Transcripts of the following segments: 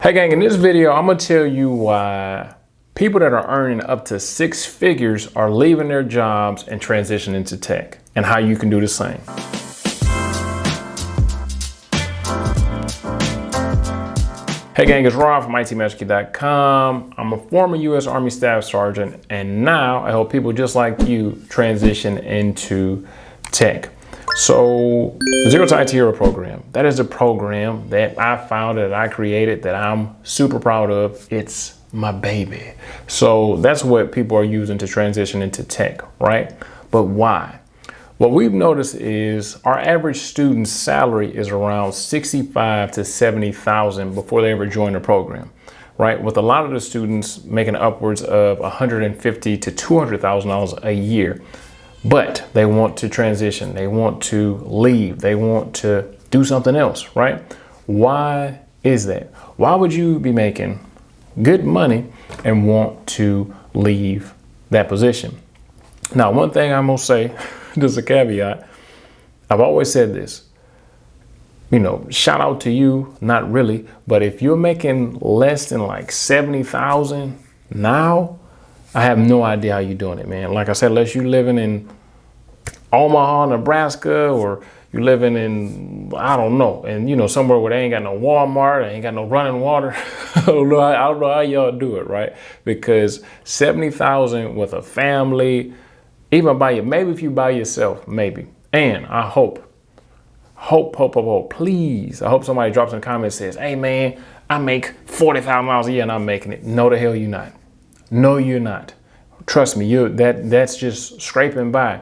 Hey gang, in this video, I'm gonna tell you why people that are earning up to 6 figures are leaving their jobs and transitioning to tech, and how you can do the same. Hey gang, it's Ron from ITMagic.com. I'm a former U.S. Army Staff Sergeant, and now I help people just like you transition into tech. So the Zero to IT Hero program, that is a program that I founded, that I created, that I'm super proud of. It's my baby. So that's what people are using to transition into tech, right? But why? What we've noticed is our average student's salary is around $65,000 to $70,000 before they ever join the program, right? With a lot of the students making upwards of $150,000 to $200,000 a year. But they want to transition, they want to leave, they want to do something else, right? Why is that? Why would you be making good money and want to leave that position? Now, one thing I'm gonna say, just a caveat, I've always said this, shout out to you, not really, but if you're making less than like 70,000 now, I have no idea how you're doing it, man. Like I said, unless you're living in Omaha, Nebraska, or you're living in, I don't know, and somewhere where they ain't got no Walmart, they ain't got no running water. I don't know how y'all do it, right? Because 70,000 with a family, even maybe if you by yourself, maybe. And I hope, please, I hope somebody drops in the comments and says, hey man, I make $40,000 a year and I'm making it. No, the hell you're not. No, you're not. Trust me, that's just scraping by.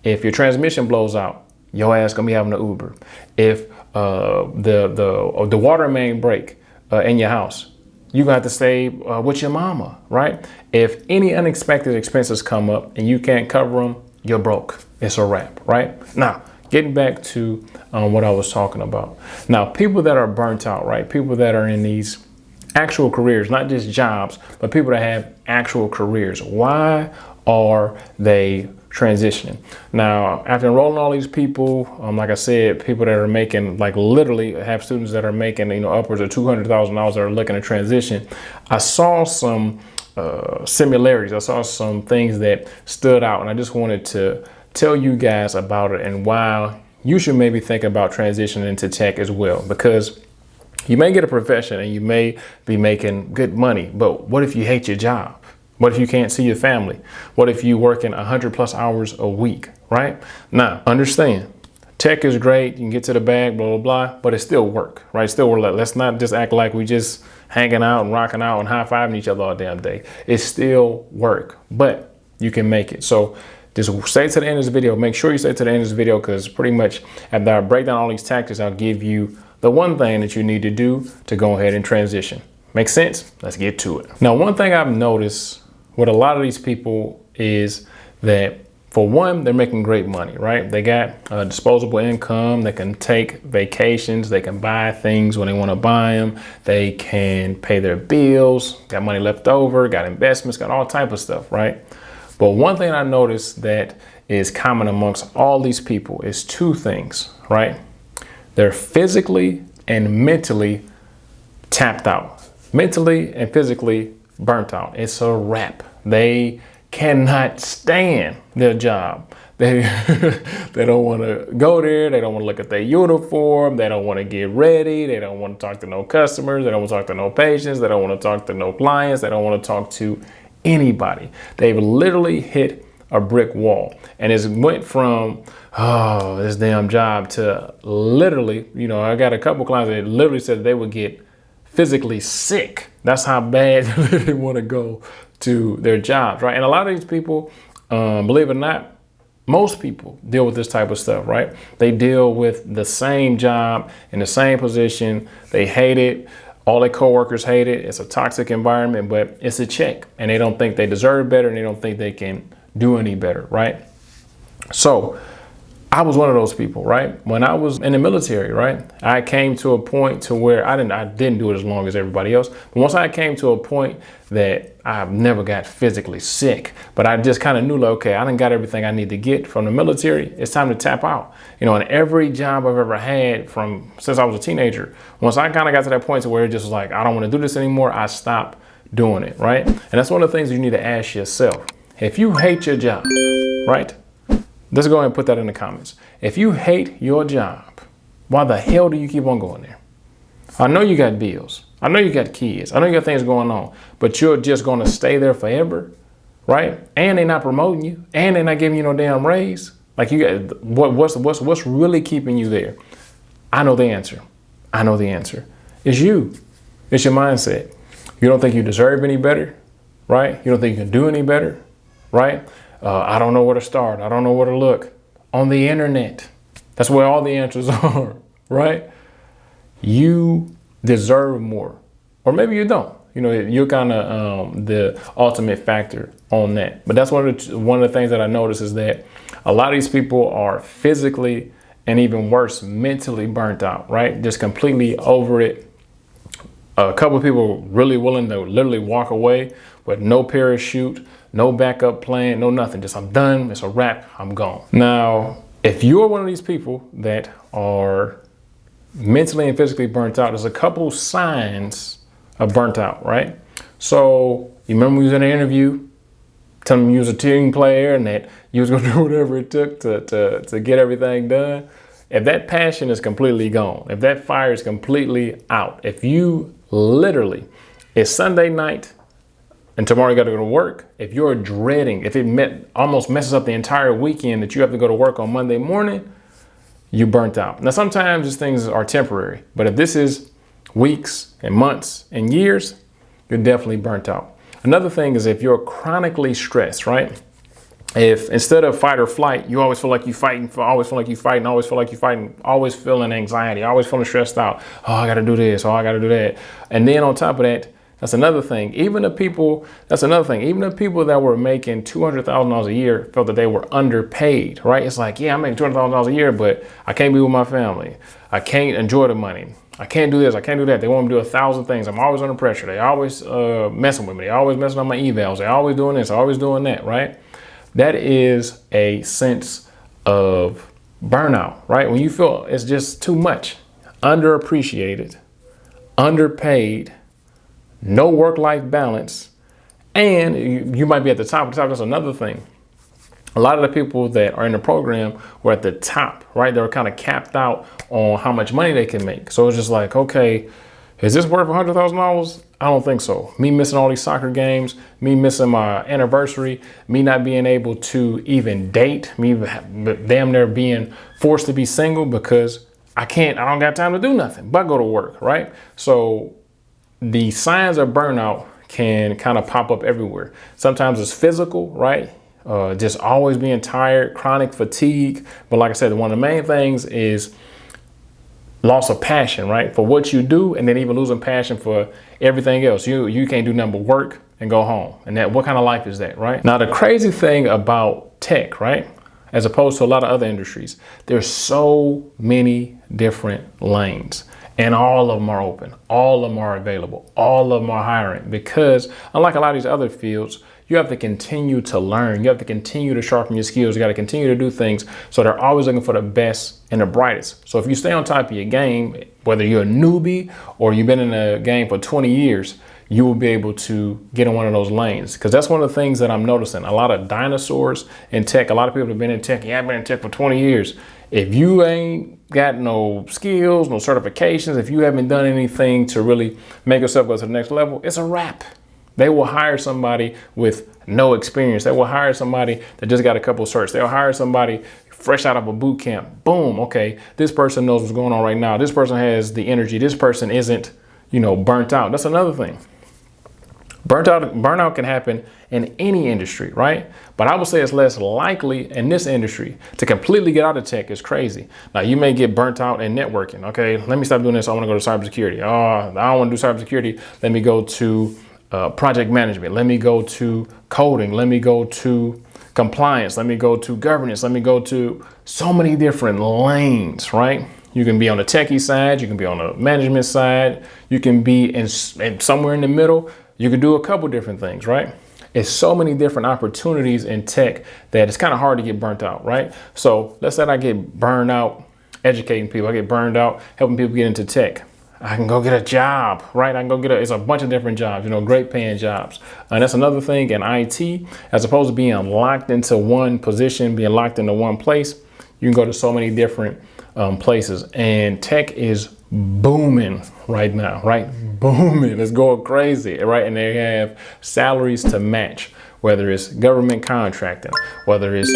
If your transmission blows out, your ass gonna be having an Uber. If the water main break in your house, you gonna have to stay with your mama, right? If any unexpected expenses come up and you can't cover them, you're broke. It's a wrap, right? Now, getting back to what I was talking about. Now, people that are burnt out, right? People that are in these actual careers, not just jobs, but people that have actual careers. Why are they transitioning? Now, after enrolling all these people, like I said, people that are making, like literally have students that are making, upwards of $200,000 that are looking to transition. I saw some similarities. I saw some things that stood out, and I just wanted to tell you guys about it and why you should maybe think about transitioning into tech as well, because you may get a profession and you may be making good money, but what if you hate your job? What if you can't see your family? What if you working 100+ hours a week, right? Now, understand, tech is great. You can get to the bag, blah, blah, blah, but it's still work, right? Still work. Let's not just act like we just hanging out and rocking out and high-fiving each other all damn day. It's still work, but you can make it. So just stay to the end of this video. Make sure you stay to the end of this video, because pretty much after I break down all these tactics, I'll give you the one thing that you need to do to go ahead and transition. Make sense? Let's get to it. Now, one thing I've noticed with a lot of these people is that, for one, they're making great money, right? They got disposable income. They can take vacations. They can buy things when they want to buy them. They can pay their bills, got money left over, got investments, got all type of stuff, right? But one thing I noticed that is common amongst all these people is two things, right? They're physically and mentally tapped out, mentally and physically burnt out. It's a wrap. They cannot stand their job. They don't want to go there. They don't want to look at their uniform. They don't want to get ready. They don't want to talk to no customers. They don't want to talk to no patients. They don't want to talk to no clients. They don't want to talk to anybody. They've literally hit a brick wall, and it went from, oh, this damn job, to literally, I got a couple clients that literally said they would get physically sick. That's how bad they want to go to their jobs, right? And a lot of these people, believe it or not, most people deal with this type of stuff, right? They deal with the same job in the same position. They hate it. All their coworkers hate it. It's a toxic environment, but it's a check, and they don't think they deserve better, and they don't think they can do any better, right? So I was one of those people, right? When I was in the military, right? I came to a point to where I didn't do it as long as everybody else. But once I came to a point that I've never got physically sick, but I just kind of knew, like, okay, I done got everything I need to get from the military. It's time to tap out. You know, and every job I've ever had since I was a teenager, once I kind of got to that point to where it just was like, I don't want to do this anymore, I stopped doing it, right? And that's one of the things you need to ask yourself. If you hate your job, right? Let's go ahead and put that in the comments. If you hate your job, why the hell do you keep on going there? I know you got bills. I know you got kids. I know you got things going on, but you're just going to stay there forever, right? And they're not promoting you, and they're not giving you no damn raise. Like, you got what's really keeping you there? I know the answer. I know the answer. It's you. It's your mindset. You don't think you deserve any better, right? You don't think you can do any better, right? I don't know where to start. I don't know where to look. On the internet. That's where all the answers are, right? You deserve more. Or maybe you don't. You know, you're kind of the ultimate factor on that. But that's one of the things that I notice is that a lot of these people are physically and even worse, mentally burnt out, right? Just completely over it. A couple of people really willing to literally walk away with no parachute, no backup plan, no nothing. Just, I'm done. It's a wrap. I'm gone. Now, if you're one of these people that are mentally and physically burnt out, there's a couple signs of burnt out, right? So you remember we was in an interview, telling me you was a team player and that you was going to do whatever it took to get everything done. If that passion is completely gone, if that fire is completely out, if you literally, it's Sunday night and tomorrow you got to go to work, if you're dreading, if it almost messes up the entire weekend that you have to go to work on Monday morning, you burnt out. Now, sometimes these things are temporary, but if this is weeks and months and years, you're definitely burnt out. Another thing is if you're chronically stressed, right? If instead of fight or flight, you always feel like you're fighting, always feeling anxiety, always feeling stressed out. Oh, I got to do this. Oh, I got to do that. And then on top of that, that's another thing. Even the people that were making $200,000 a year felt that they were underpaid, right? It's like, yeah, I'm making $200,000 a year, but I can't be with my family. I can't enjoy the money. I can't do this. I can't do that. They want me to do 1,000 things. I'm always under pressure. They always messing with me. They always messing on my emails. They always doing this. Always doing that, right? That is a sense of burnout, right? When you feel it's just too much, underappreciated, underpaid, no work-life balance, and you might be at the top of the top. That's another thing. A lot of the people that are in the program were at the top, right? They were kind of capped out on how much money they can make. So it's just like, okay, is this worth $100,000? I don't think so. Me missing all these soccer games, me missing my anniversary, me not being able to even date, me damn near being forced to be single because I don't got time to do nothing but go to work, right? So the signs of burnout can kind of pop up everywhere. Sometimes it's physical, right? Just always being tired, chronic fatigue. But like I said, one of the main things is loss of passion, right? For what you do, and then even losing passion for everything else. You can't do nothing but work and go home. And what kind of life is that, right? Now, the crazy thing about tech, right? As opposed to a lot of other industries, there's so many different lanes. And all of them are open. All of them are available. All of them are hiring because unlike a lot of these other fields, you have to continue to learn. You have to continue to sharpen your skills. You got to continue to do things. So they're always looking for the best and the brightest. So if you stay on top of your game, whether you're a newbie or you've been in the game for 20 years, you will be able to get in one of those lanes. Because that's one of the things that I'm noticing. A lot of dinosaurs in tech, a lot of people have been in tech. Yeah, I've been in tech for 20 years. If you ain't got no skills, no certifications, if you haven't done anything to really make yourself go to the next level, it's a wrap. They will hire somebody with no experience. They will hire somebody that just got a couple of certs. They'll hire somebody fresh out of a boot camp. Boom. Okay. This person knows what's going on right now. This person has the energy. This person isn't, burnt out. That's another thing. Burnout can happen in any industry, right? But I would say it's less likely in this industry. To completely get out of tech is crazy. Now, you may get burnt out in networking. Okay, let me stop doing this. I want to go to cybersecurity. Oh, I don't want to do cybersecurity. Let me go to project management. Let me go to coding. Let me go to compliance. Let me go to governance. Let me go to so many different lanes, right? You can be on the techie side. You can be on the management side. You can be in somewhere in the middle. You can do a couple different things, right? It's so many different opportunities in tech that it's kind of hard to get burnt out, right? So let's say I get burned out educating people. I get burned out helping people get into tech. I can go get a job, right? I can go it's a bunch of different jobs, great paying jobs. And that's another thing in IT, as opposed to being locked into one position, being locked into one place, you can go to so many different places. And tech is booming right now, right? Booming. It's going crazy, right? And they have salaries to match, whether it's government contracting, whether it's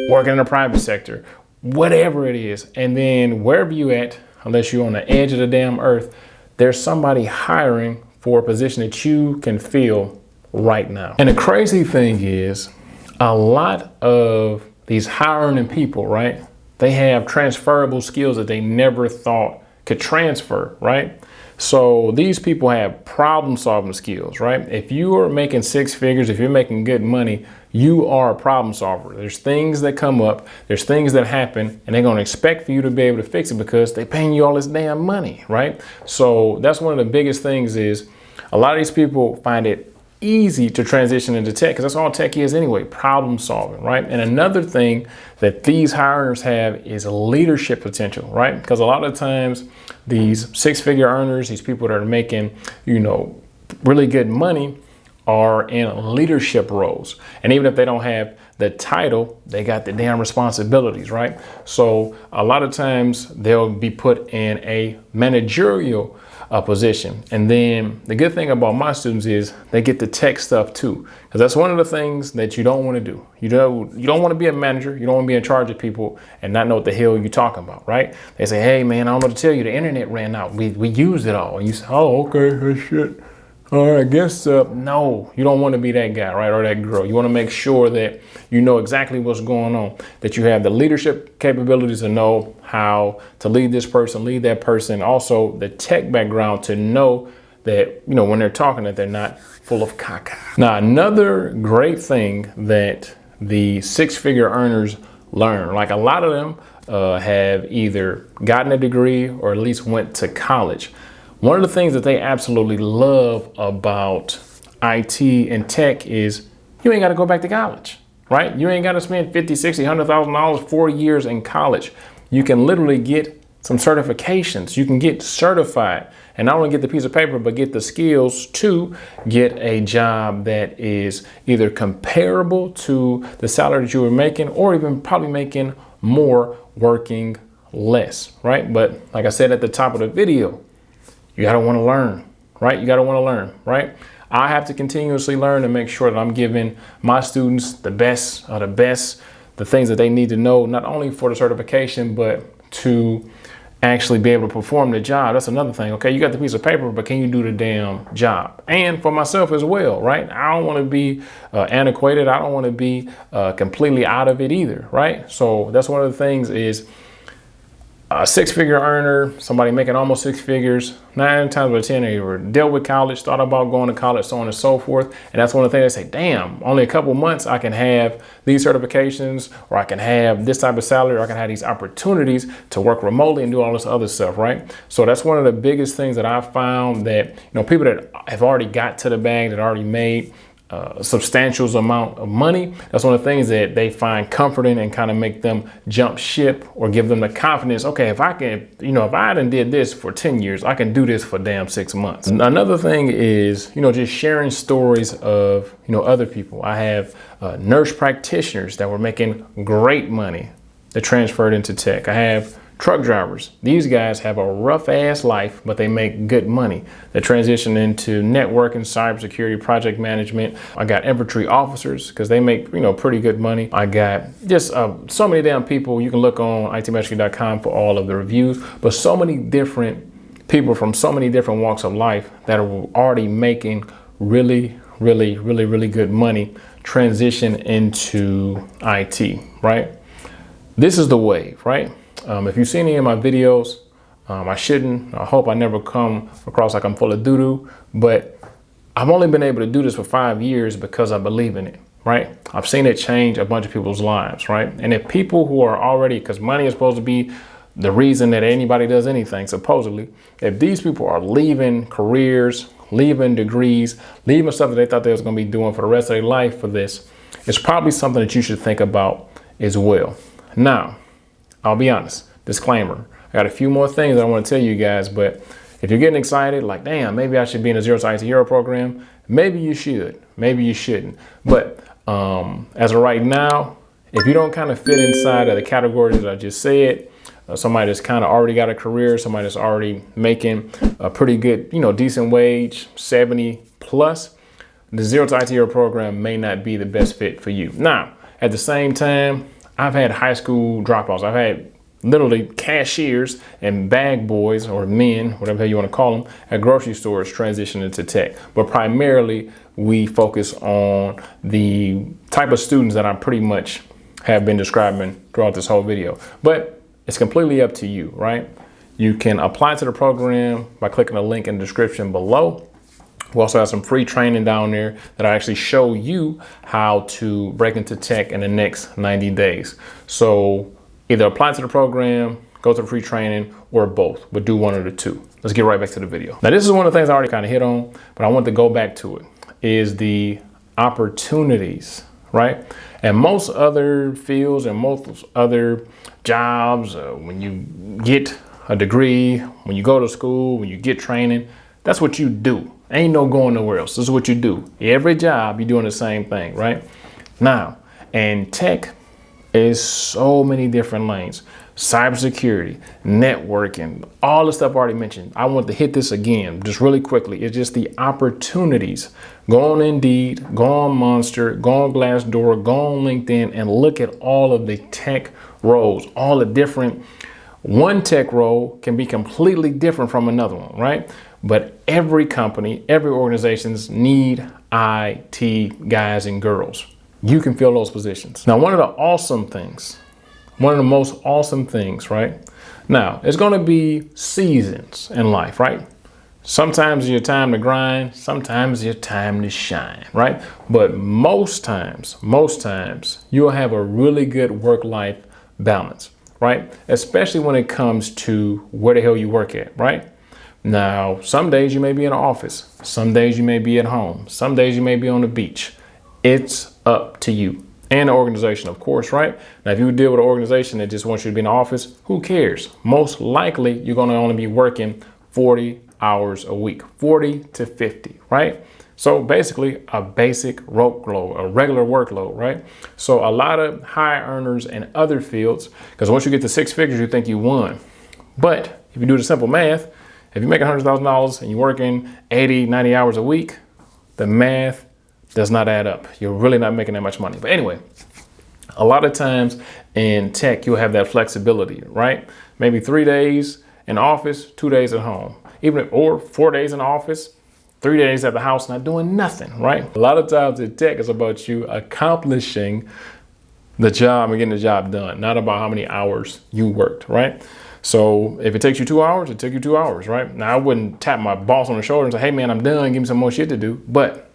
working in the private sector, whatever it is. And then wherever you at, unless you're on the edge of the damn earth, there's somebody hiring for a position that you can fill right now. And the crazy thing is, a lot of these hiring people, right? They have transferable skills that they never thought could transfer, right? So these people have problem solving skills, right? If you are making six figures, if you're making good money, you are a problem solver. There's things that come up, there's things that happen, and they're going to expect for you to be able to fix it because they're paying you all this damn money, right? So that's one of the biggest things is a lot of these people find it easy to transition into tech because that's all tech is anyway, problem solving, right? And another thing that these hirers have is leadership potential, right? Because a lot of times these six-figure earners, these people that are making, really good money are in leadership roles. And even if they don't have the title, they got the damn responsibilities, right? So a lot of times they'll be put in a managerial position. And then the good thing about my students is they get the tech stuff too, because that's one of the things that you don't want to do. You don't want to be a manager. You don't want to be in charge of people and not know what the hell you're talking about, right? They say, hey man, I don't know what to tell you. The internet ran out. We used it all. And you say, oh, okay, shit. All right, I guess, no, you don't want to be that guy, right? Or that girl. You want to make sure that you know exactly what's going on, that you have the leadership capabilities to know how to lead this person, lead that person. Also the tech background to know that, when they're talking that they're not full of caca. Now, another great thing that the six-figure earners learn, like a lot of them have either gotten a degree or at least went to college. One of the things that they absolutely love about IT and tech is you ain't got to go back to college, right? You ain't got to spend $50, $60, $100,000 4 years in college. You can literally get some certifications. You can get certified and not only get the piece of paper, but get the skills to get a job that is either comparable to the salary that you were making or even probably making more working less, right? But like I said at the top of the video, you gotta want to learn, right? You gotta want to learn, right? I have to continuously learn to make sure that I'm giving my students the best of the best, the things that they need to know, not only for the certification, but to actually be able to perform the job. That's another thing. Okay, you got the piece of paper, but can you do the damn job? And for myself as well, right? I don't want to be antiquated. I don't want to be completely out of it either, right? So that's one of the things is a six-figure earner, somebody making almost six figures, 9 times out of 10, they were dealt with college, thought about going to college, so on and so forth. And that's one of the things they say, damn, only a couple months I can have these certifications, or I can have this type of salary, or I can have these opportunities to work remotely and do all this other stuff, right? So that's one of the biggest things that I found that, people that have already got to the bag, that already made a substantial amount of money, that's one of the things that they find comforting and kind of make them jump ship or give them the confidence. Okay, if I can, if I done did this for 10 years, I can do this for damn 6 months. Another thing is, just sharing stories of, other people. I have nurse practitioners that were making great money that transferred into tech. I have truck drivers. These guys have a rough ass life, but they make good money. They transition into networking, cybersecurity, project management. I got infantry officers because they make, pretty good money. I got just so many damn people. You can look on itmastery.com for all of the reviews, but so many different people from so many different walks of life that are already making really good money transition into IT, right? This is the wave, right? If you've seen any of my videos, I hope I never come across like I'm full of doo-doo, but I've only been able to do this for 5 years because I believe in it, right? I've seen it change a bunch of people's lives, right? And if people who are already, because money is supposed to be the reason that anybody does anything, supposedly, if these people are leaving careers, leaving degrees, leaving stuff that they thought they was going to be doing for the rest of their life for this, it's probably something that you should think about as well. Now, I'll be honest, disclaimer, I got a few more things I want to tell you guys, but if you're getting excited, like, damn, maybe I should be in a Zero to IT Hero program, maybe you should, maybe you shouldn't. But as of right now, if you don't kind of fit inside of the categories that I just said, somebody that's kind of already got a career, somebody that's already making a pretty good, decent wage, 70 plus, the Zero to IT Hero program may not be the best fit for you. Now, at the same time, I've had high school dropouts. I've had literally cashiers and bag boys, or men, whatever you want to call them, at grocery stores transition into tech. But primarily, we focus on the type of students that I pretty much have been describing throughout this whole video. But it's completely up to you, right? You can apply to the program by clicking the link in the description below. We also have some free training down there that I actually show you how to break into tech in the next 90 days. So either apply to the program, go to the free training, or both, but do one of the two. Let's get right back to the video. Now, this is one of the things I already kind of hit on, but I want to go back to it, is the opportunities, right? And most other fields and most other jobs, when you get a degree, when you go to school, when you get training, that's what you do. Ain't no going nowhere else. This is what you do. Every job, you're doing the same thing, right? Now, and tech is so many different lanes. Cybersecurity, networking, all the stuff I already mentioned. I want to hit this again, just really quickly. It's just the opportunities. Go on Indeed, go on Monster, go on Glassdoor, go on LinkedIn, and look at all of the tech roles, all the different. One tech role can be completely different from another one, right? But every company, every organizations need IT guys and girls. You can fill those positions. Now, one of the most awesome things, right? Now, it's going to be seasons in life, right? Sometimes it's your time to grind, sometimes it's your time to shine, right? But most times, you'll have a really good work-life balance, right? Especially when it comes to where the hell you work at, right? Now, some days you may be in an office, some days you may be at home, some days you may be on the beach. It's up to you and the organization, of course, right? Now, if you deal with an organization that just wants you to be in the office, who cares? Most likely, you're going to only be working 40 hours a week, 40 to 50, right? So basically a basic workload, a regular workload, right? So a lot of high earners in other fields, because once you get to six figures, you think you won. But if you do the simple math, if you make $100,000 and you're working 80, 90 hours a week, the math does not add up. You're really not making that much money. But anyway, a lot of times in tech, you'll have that flexibility, right? Maybe 3 days in office, 2 days at home, or 4 days in office, 3 days at the house, not doing nothing, right? A lot of times in tech, it's about you accomplishing the job and getting the job done, not about how many hours you worked, right? So if it takes you 2 hours, it took you 2 hours, right? Now, I wouldn't tap my boss on the shoulder and say, hey, man, I'm done. Give me some more shit to do. But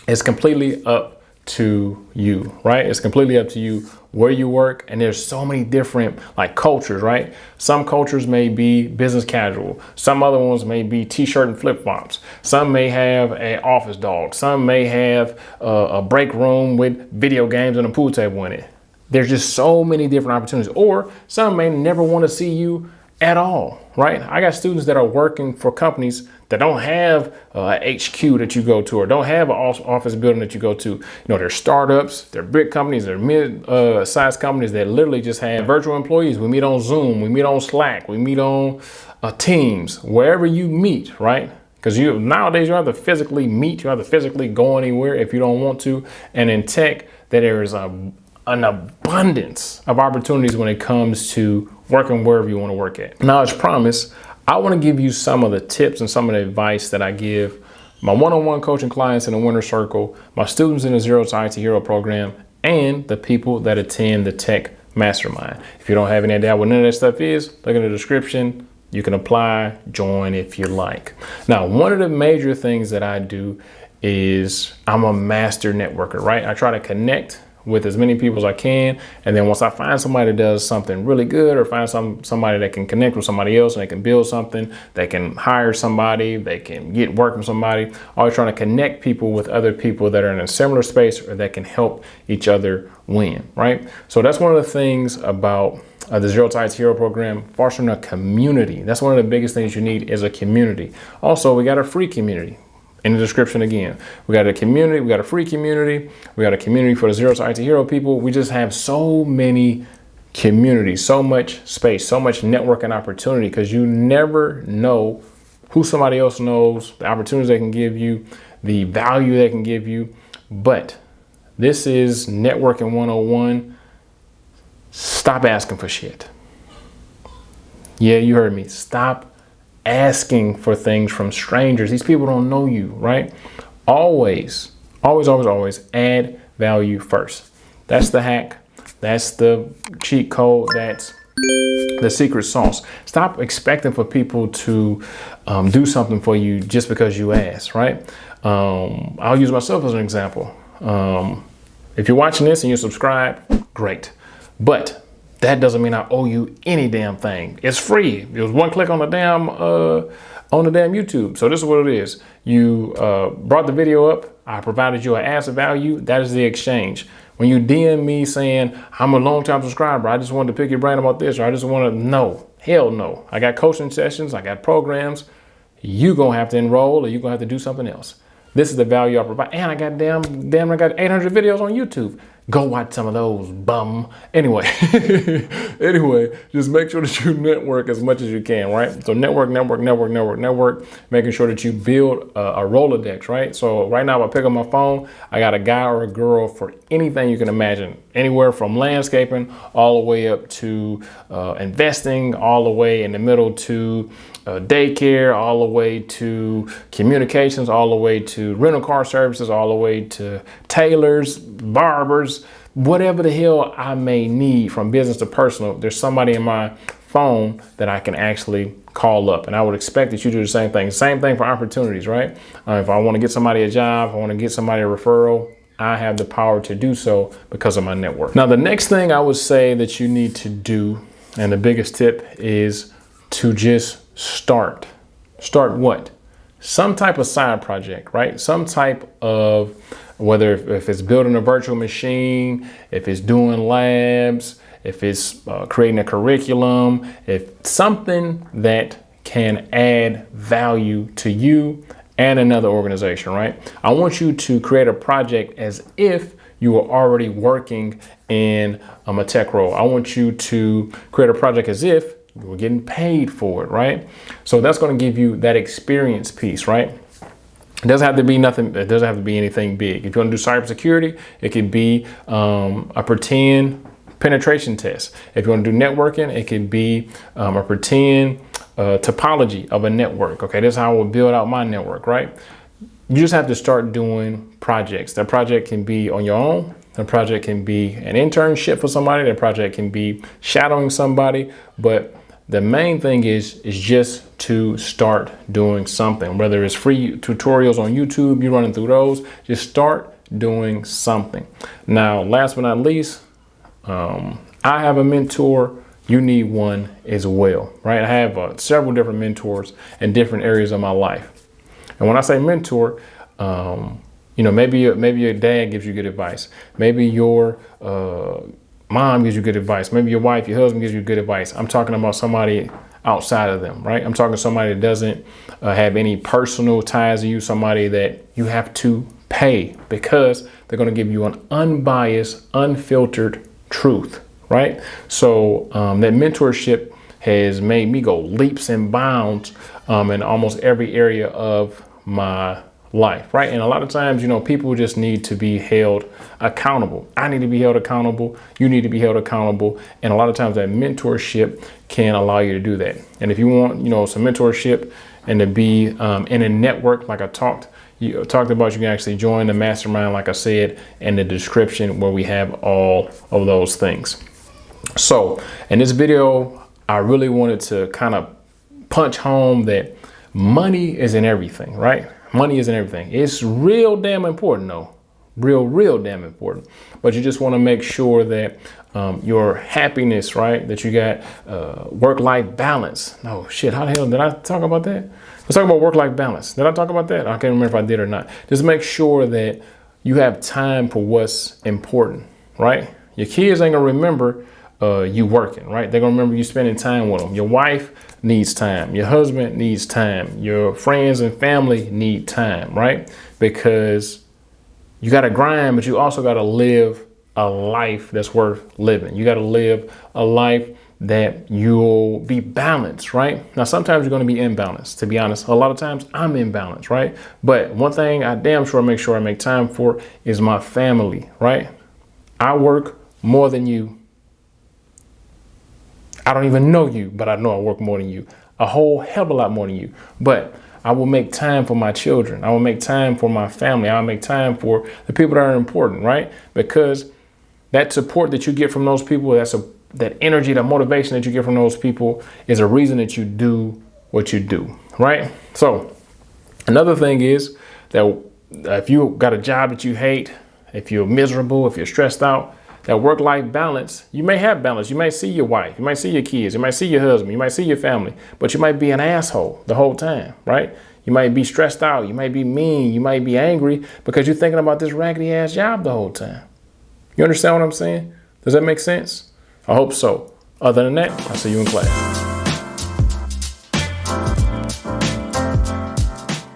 it's completely up to you, right? It's completely up to you where you work. And there's so many different cultures, right? Some cultures may be business casual. Some other ones may be t-shirt and flip-flops. Some may have an office dog. Some may have a break room with video games and a pool table in it. There's just so many different opportunities. Or some may never want to see you at all, right? I got students that are working for companies that don't have a HQ that you go to, or don't have an office building that you go to. They're startups, they're big companies, they're mid-sized companies that literally just have virtual employees. We meet on Zoom, we meet on Slack, we meet on Teams, wherever you meet, right? Because nowadays you don't have to physically meet, you don't have to physically go anywhere if you don't want to. And in tech, there is an abundance of opportunities when it comes to working wherever you want to work at. Now, as promised, I want to give you some of the tips and some of the advice that I give my one-on-one coaching clients in the Winner Circle, my students in the Zero to IT Hero program, and the people that attend the Tech Mastermind. If you don't have any idea what none of that stuff is, look in the description You can apply, join if you like. Now, one of the major things that I do is I'm a master networker, right? I try to connect with as many people as I can. And then once I find somebody that does something really good, or find somebody that can connect with somebody else and they can build something, they can hire somebody, they can get work from somebody, always trying to connect people with other people that are in a similar space or that can help each other win, right? So that's one of the things about the Zero to IT Hero program, fostering a community. That's one of the biggest things you need is a community. Also, we got a free community. In the description again, we got a community, we got a free community, we got a community for the Zero to IT Hero people. We just have so many communities, so much space, so much networking opportunity, because you never know who somebody else knows, the opportunities they can give you, the value they can give you. But this is networking 101. Stop asking for shit. Yeah, you heard me. Stop asking for things from strangers. These people don't know you, right? Always add value first. That's the hack. That's the cheat code. That's the secret sauce. Stop expecting for people to do something for you just because you ask, right? I'll use myself as an example. If you're watching this and you're subscribed, great. But that doesn't mean I owe you any damn thing. It's free. It was one click on the damn YouTube. So this is what it is. You brought the video up. I provided you an asset value. That is the exchange. When you DM me saying I'm a long-time subscriber, I just wanted to pick your brain about this, or I just want to know. Hell no. I got coaching sessions. I got programs. You gonna have to enroll, or you gonna have to do something else. This is the value I provide. And I got I got 800 videos on YouTube. Go watch some of those, bum. Anyway, just make sure that you network as much as you can, right? So network, making sure that you build a Rolodex, right? So right now, if I pick up my phone, I got a guy or a girl for anything you can imagine, anywhere from landscaping all the way up to investing, all the way in the middle to daycare, all the way to communications, all the way to rental car services, all the way to tailors, barbers, whatever the hell I may need from business to personal. There's somebody in my phone that I can actually call up, and I would expect that you do the same thing. Same thing for opportunities, right? If I want to get somebody a job, I want to get somebody a referral, I have the power to do so because of my network. Now, the next thing I would say that you need to do, and the biggest tip, is to just start. Start what? Some type of side project, right? Some type of, whether if it's building a virtual machine, if it's doing labs, if it's creating a curriculum, if something that can add value to you and another organization, right? I want you to create a project as if you are already working in a tech role. I want you to create a project as if we're getting paid for it, right? So that's going to give you that experience piece, right? It doesn't have to be nothing. It doesn't have to be anything big. If you want to do cybersecurity, it could be a pretend penetration test. If you want to do networking, it could be a pretend topology of a network. Okay, this is how I will build out my network, right? You just have to start doing projects. That project can be on your own. That project can be an internship for somebody. That project can be shadowing somebody. But the main thing is just to start doing something, whether it's free tutorials on YouTube, you're running through those, just start doing something. Now, last but not least, I have a mentor. You need one as well, right? I have several different mentors in different areas of my life. And when I say mentor, maybe your dad gives you good advice. Maybe your mom gives you good advice. Maybe your wife, your husband gives you good advice. I'm talking about somebody outside of them, right? I'm talking to somebody that doesn't have any personal ties to you, somebody that you have to pay because they're going to give you an unbiased, unfiltered truth, right? So that mentorship has made me go leaps and bounds in almost every area of my life, right? And a lot of times, people just need to be held accountable. I need to be held accountable. You need to be held accountable. And a lot of times that mentorship can allow you to do that. And if you want, some mentorship and to be in a network, like I talked about, you can actually join the mastermind, like I said, in the description where we have all of those things. So in this video, I really wanted to kind of punch home that money is in everything, right? Money is in everything. It's real damn important though. Real damn important. But you just want to make sure that your happiness, right? That you got work-life balance. No shit, how the hell did I talk about that? Let's talk about work-life balance. Did I talk about that? I can't remember if I did or not. Just make sure that you have time for what's important, right? Your kids ain't gonna remember you working, right? They're gonna remember you spending time with them. Your wife needs time. Your husband needs time. Your friends and family need time, right? Because you got to grind, but you also got to live a life that's worth living. You got to live a life that you'll be balanced, right? Now, sometimes you're going to be imbalanced, to be honest. A lot of times I'm imbalanced, right? But one thing I damn sure make sure I make time for is my family, right? I work more than you. I don't even know you, but I know I work more than you. A whole hell of a lot more than you. But I will make time for my children. I will make time for my family. I'll make time for the people that are important, right? Because that support that you get from those people, that energy, that motivation that you get from those people is a reason that you do what you do, right? So another thing is that if you got a job that you hate, if you're miserable, if you're stressed out, that work-life balance, you may have balance. You might see your wife, you might see your kids, you might see your husband, you might see your family, but you might be an asshole the whole time, right? You might be stressed out, you might be mean, you might be angry because you're thinking about this raggedy ass job the whole time. You understand what I'm saying? Does that make sense? I hope so. Other than that, I'll see you in class.